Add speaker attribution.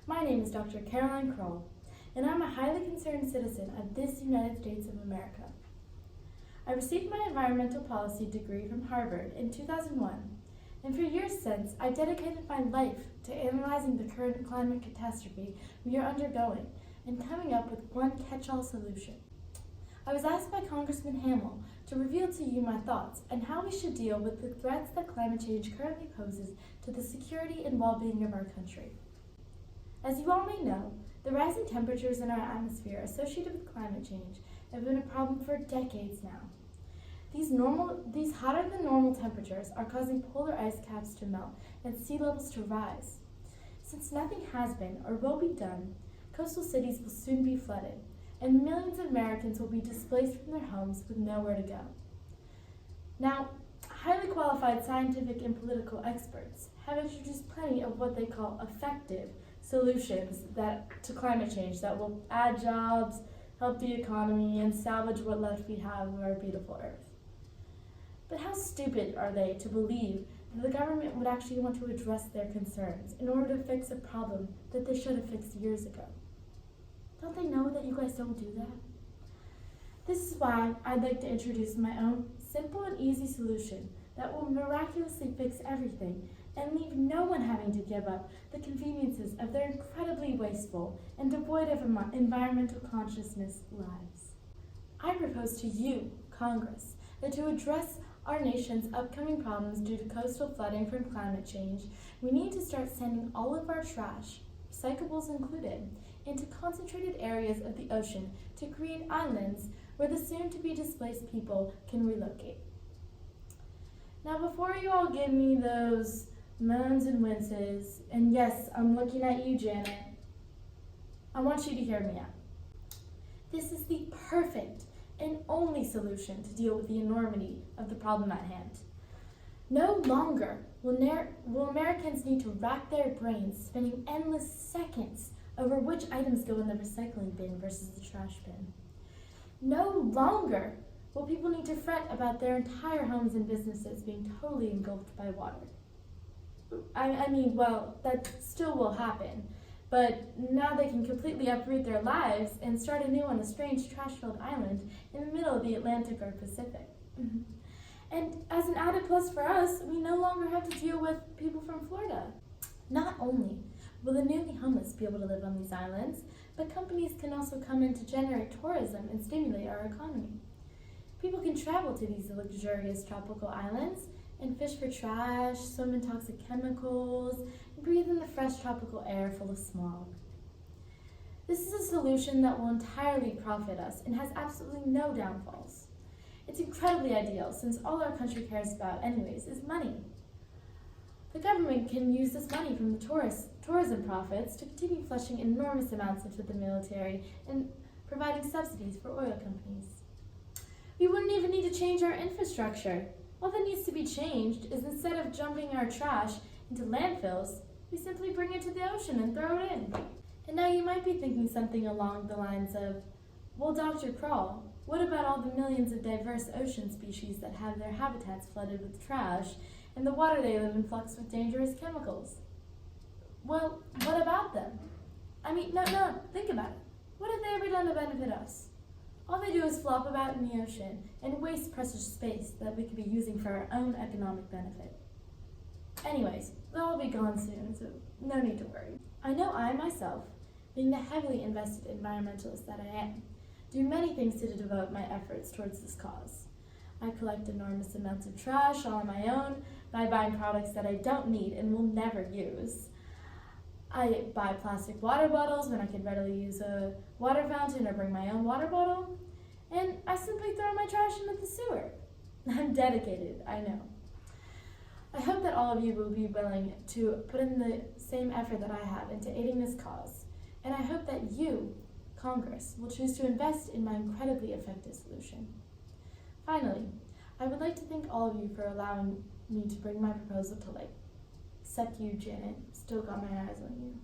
Speaker 1: My name is Dr. Caroline Kroll, and I'm a highly concerned citizen of this United States of America. I received my environmental policy degree from Harvard in 2001, and for years since, I dedicated my life to analyzing the current climate catastrophe we are undergoing and coming up with one catch-all solution. I was asked by Congressman Hamill to reveal to you my thoughts on how we should deal with the threats that climate change currently poses to the security and well-being of our country. As you all may know, the rising temperatures in our atmosphere associated with climate change have been a problem for decades now. These hotter than normal temperatures are causing polar ice caps to melt and sea levels to rise. Since nothing has been or will be done, coastal cities will soon be flooded, and millions of Americans will be displaced from their homes with nowhere to go. Now, highly qualified scientific and political experts have introduced plenty of what they call effective solutions to climate change that will add jobs, help the economy, and salvage what left we have of our beautiful earth. But how stupid are they to believe that the government would actually want to address their concerns in order to fix a problem that they should have fixed years ago? Don't they know that you guys don't do that? This is why I'd like to introduce my own simple and easy solution that will miraculously fix everything and leave no one having to give up the conveniences of their incredibly wasteful and devoid of environmental consciousness lives. I propose to you, Congress, that to address our nation's upcoming problems due to coastal flooding from climate change, we need to start sending all of our trash, recyclables included, into concentrated areas of the ocean to create islands where the soon-to-be displaced people can relocate. Now, before you all give me those moans and winces, and yes, I'm looking at you, Janet, I want you to hear me out. This is the perfect and only solution to deal with the enormity of the problem at hand. No longer will Americans need to rack their brains spending endless seconds over which items go in the recycling bin versus the trash bin. No longer will people need to fret about their entire homes and businesses being totally engulfed by water. Well, that still will happen, but now they can completely uproot their lives and start anew on a strange trash-filled island in the middle of the Atlantic or Pacific. And as an added plus for us, we no longer have to deal with people from Florida. Not only will the newly homeless be able to live on these islands, but companies can also come in to generate tourism and stimulate our economy. People can travel to these luxurious tropical islands and fish for trash, swim in toxic chemicals, and breathe in the fresh tropical air full of smog. This is a solution that will entirely profit us and has absolutely no downfalls. It's incredibly ideal since all our country cares about anyways is money. The government can use this money from the tourism profits to continue flushing enormous amounts into the military and providing subsidies for oil companies. We wouldn't even need to change our infrastructure. All that needs to be changed is instead of dumping our trash into landfills, we simply bring it to the ocean and throw it in. And now you might be thinking something along the lines of, well, Dr. Kroll, what about all the millions of diverse ocean species that have their habitats flooded with trash and the water they live in flux with dangerous chemicals? Well, what about them? No, think about it. What have they ever done to benefit us? All they do is flop about in the ocean and waste precious space that we could be using for our own economic benefit. Anyways, they'll all be gone soon, so no need to worry. I know I myself, being the heavily invested environmentalist that I am, do many things to devote my efforts towards this cause. I collect enormous amounts of trash all on my own by buying products that I don't need and will never use. I buy plastic water bottles when I could readily use a water fountain or bring my own water bottle, and I simply throw my trash into the sewer. I'm dedicated, I know. I hope that all of you will be willing to put in the same effort that I have into aiding this cause, and I hope that you, Congress, will choose to invest in my incredibly effective solution. Finally, I would like to thank all of you for allowing me to bring my proposal to light. Except you, Janet. Still got my eyes on you.